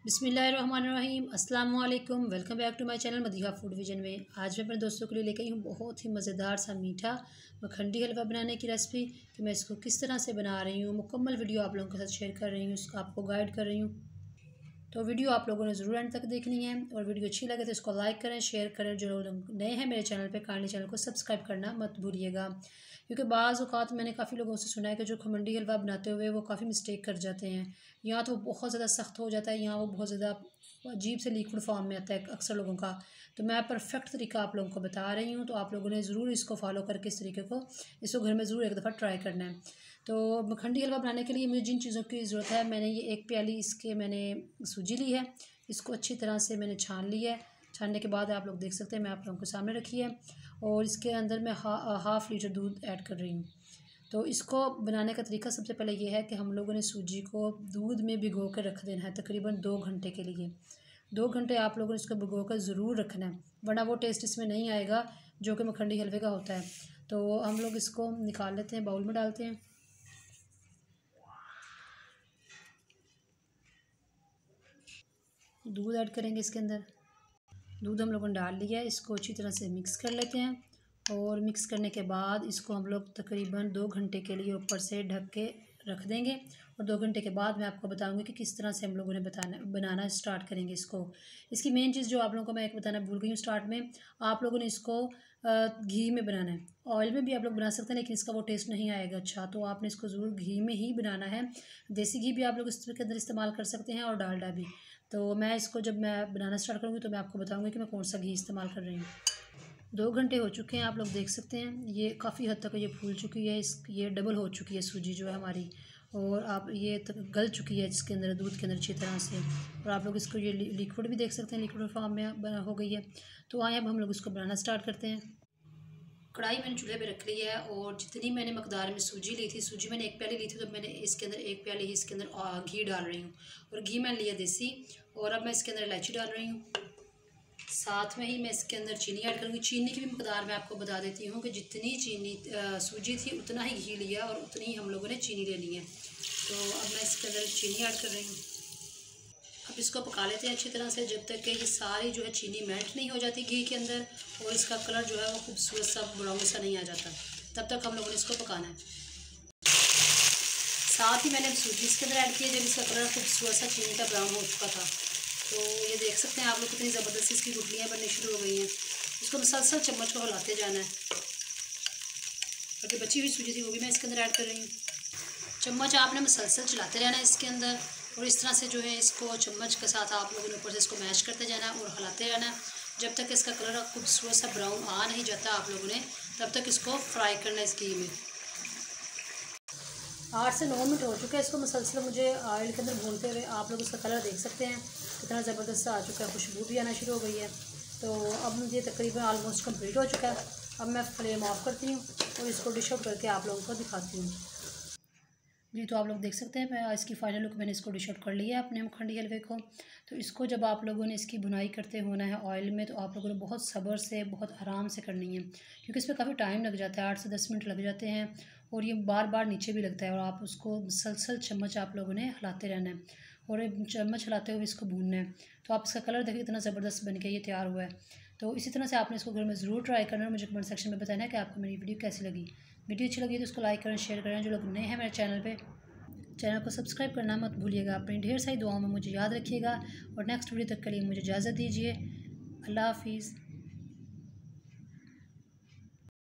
बिस्मिल्लाहिर्रहमानिर्रहीम अस्सलाम वालेकुम। Welcome back to my channel Madiha food vision में। आज मैं अपने दोस्तों के लिए लेकर आई हूँ बहुत ही मज़ेदार सा मीठा मखंडी हलवा बनाने की रेसिपी कि मैं इसको किस तरह से बना रही हूँ। मुकम्मल वीडियो आप लोगों के साथ शेयर कर रही हूँ, उसको आपको गाइड कर रही हूँ। तो वीडियो आप लोगों ने ज़रूर एंड तक देखनी है और वीडियो अच्छी लगे तो इसको लाइक करें, शेयर करें। जो लोग नए हैं मेरे चैनल पे काइंडली चैनल को सब्सक्राइब करना मत भूलिएगा, क्योंकि बाज़ औक़ात मैंने काफ़ी लोगों से सुना है कि जो खमंडी हलवा बनाते हुए वो काफ़ी मिस्टेक कर जाते हैं। या तो बहुत ज़्यादा सख्त हो जाता है या वो बहुत ज़्यादा अजीब से लिक्विड फॉर्म में आता है अक्सर लोगों का। तो मैं परफेक्ट तरीका आप लोगों को बता रही हूँ, तो आप लोगों ने ज़रूर इसको फॉलो करके इस तरीके को इसको घर में ज़रूर एक दफ़ा ट्राई करना है। तो मखंडी हलवा बनाने के लिए मुझे जिन चीज़ों की ज़रूरत है, मैंने ये 1 प्याली इसके मैंने सूजी ली है। इसको अच्छी तरह से मैंने छान लिया है। छानने के बाद आप लोग देख सकते हैं, मैं आप लोगों के सामने रखी है और इसके अंदर मैं हाफ़ लीटर दूध ऐड कर रही हूँ। तो इसको बनाने का तरीका सबसे पहले ये है कि हम लोगों ने सूजी को दूध में भिगो कर रख देना है तकरीबन 2 घंटे के लिए। 2 घंटे आप लोगों ने इसको भिगो कर ज़रूर रखना है, वरना वो टेस्ट इसमें नहीं आएगा जो कि मखंडी हलवे का होता है। तो हम लोग इसको निकाल लेते हैं, बाउल में डालते हैं। दूध ऐड करेंगे इसके अंदर। दूध हम लोगों ने डाल लिया है, इसको अच्छी तरह से मिक्स कर लेते हैं और मिक्स करने के बाद इसको हम लोग तकरीबन 2 घंटे के लिए ऊपर से ढक के रख देंगे। और 2 घंटे के बाद मैं आपको बताऊंगी कि किस तरह से हम लोगों ने बनाना स्टार्ट करेंगे इसको। इसकी मेन चीज़ जो आप लोगों को मैं एक बताना भूल गई हूँ स्टार्ट में, आप लोगों ने इसको घी में बनाना है। ऑयल में भी आप लोग बना सकते हैं लेकिन इसका वो टेस्ट नहीं आएगा अच्छा, तो आपने इसको ज़रूर घी में ही बनाना है। देसी घी भी आप लोग इसके अंदर इस्तेमाल कर सकते हैं और डालडा भी। तो मैं इसको जब मैं बनाना स्टार्ट करूँगी तो मैं आपको बताऊँगी कि मैं कौन सा घी इस्तेमाल कर रही हूँ। 2 घंटे हो चुके हैं, आप लोग देख सकते हैं ये काफ़ी हद तक ये फूल चुकी है। ये डबल हो चुकी है सूजी जो है हमारी, और आप ये गल चुकी है इसके अंदर दूध के अंदर अच्छी तरह से। और आप लोग इसको ये लिक्विड भी देख सकते हैं, लिक्विड फॉर्म में हो गई है। तो आए अब हम लोग इसको बनाना स्टार्ट करते हैं। कढ़ाई मैंने चूल्हे पे रख ली है और जितनी मैंने मकदार में सूजी ली थी, सूजी मैंने 1 प्याली ली थी, तो मैंने इसके अंदर 1 प्याली ही इसके अंदर घी डाल रही हूँ। और घी मैंने लिया देसी। और अब मैं इसके अंदर इलायची डाल रही हूँ, साथ में ही मैं इसके अंदर चीनी ऐड करूँगी। चीनी की भी मकदार मैं आपको बता देती हूँ कि जितनी चीनी सूजी थी उतना ही घी लिया और उतनी ही हम लोगों ने चीनी लेनी है। तो अब मैं इसके अंदर चीनी ऐड कर रही हूँ। अब इसको पका लेते हैं अच्छी तरह से जब तक कि ये सारी जो है चीनी मेल्ट नहीं हो जाती घी के अंदर और इसका कलर जो है वो खूबसूरत सा ब्राउन सा नहीं आ जाता। तब तक हम लोगों ने इसको पकाना है। साथ ही मैंने सूजी इसके अंदर ऐड किया जब इसका कलर खूबसूरत सा चीनी का ब्राउन हो चुका था। तो ये देख सकते हैं आप लोग कितनी ज़बरदस्त इसकी गुठलियाँ बननी शुरू हो गई हैं। इसको मुसलसल चम्मच को हिलाते जाना है। और जो बची हुई सूजी थी वो भी मैं इसके अंदर ऐड कर रही हूँ। चम्मच आपने मुसलसल चलाते रहना है इसके अंदर, और इस तरह से जो है इसको चम्मच के साथ आप लोगों ने ऊपर से इसको मैश करते जाना है और हिलाते रहना है जब तक इसका कलर खूबसूरत सा ब्राउन आ नहीं जाता। आप लोगों ने तब तक इसको फ्राई करना है इस घी में। 8 से 9 मिनट हो चुके हैं इसको मुसलसल मुझे ऑयल के अंदर भूनते हुए। आप लोग इसका कलर देख सकते हैं कितना ज़बरदस्त आ चुका है, खुशबू भी आना शुरू हो गई है। तो अब मुझे तकरीबन ऑलमोस्ट कंप्लीट हो चुका है। अब मैं फ्लेम ऑफ करती हूँ और इसको डिश आउट करके आप लोगों को दिखाती हूँ। जी, तो आप लोग देख सकते हैं मैं इसकी फ़ाइनल लुक मैंने इसको डिश आउट कर लिया है अपने मखंडी हलवे को। तो इसको जब आप लोगों ने इसकी भुनाई करते होना है ऑयल में, तो आप लोगों ने बहुत सब्र से बहुत आराम से करनी है, क्योंकि इस पर काफ़ी टाइम लग जाता है, 8 से 10 मिनट लग जाते हैं और ये बार बार नीचे भी लगता है। और आप उसको मुसलसल चम्मच आप लोगों ने हिलाते रहना है और चम्मच हिलाते हुए इसको भूनना है। तो आप इसका कलर देखिए कितना ज़बरदस्त बन के ये तैयार हुआ है। तो इसी तरह से आपने इसको घर में ज़रूर ट्राई करना है। मुझे कमेंट सेक्शन में बताना है कि आपको मेरी वीडियो कैसी लगी। वीडियो अच्छी लगी तो उसको लाइक करें, शेयर करें। जो लोग नए हैं मेरे चैनल को सब्सक्राइब करना मत भूलिएगा। अपनी ढेर सारी दुआओं में मुझे याद रखिएगा और नेक्स्ट वीडियो तक के लिए मुझे इजाज़त दीजिए। अल्लाह हाफिज़।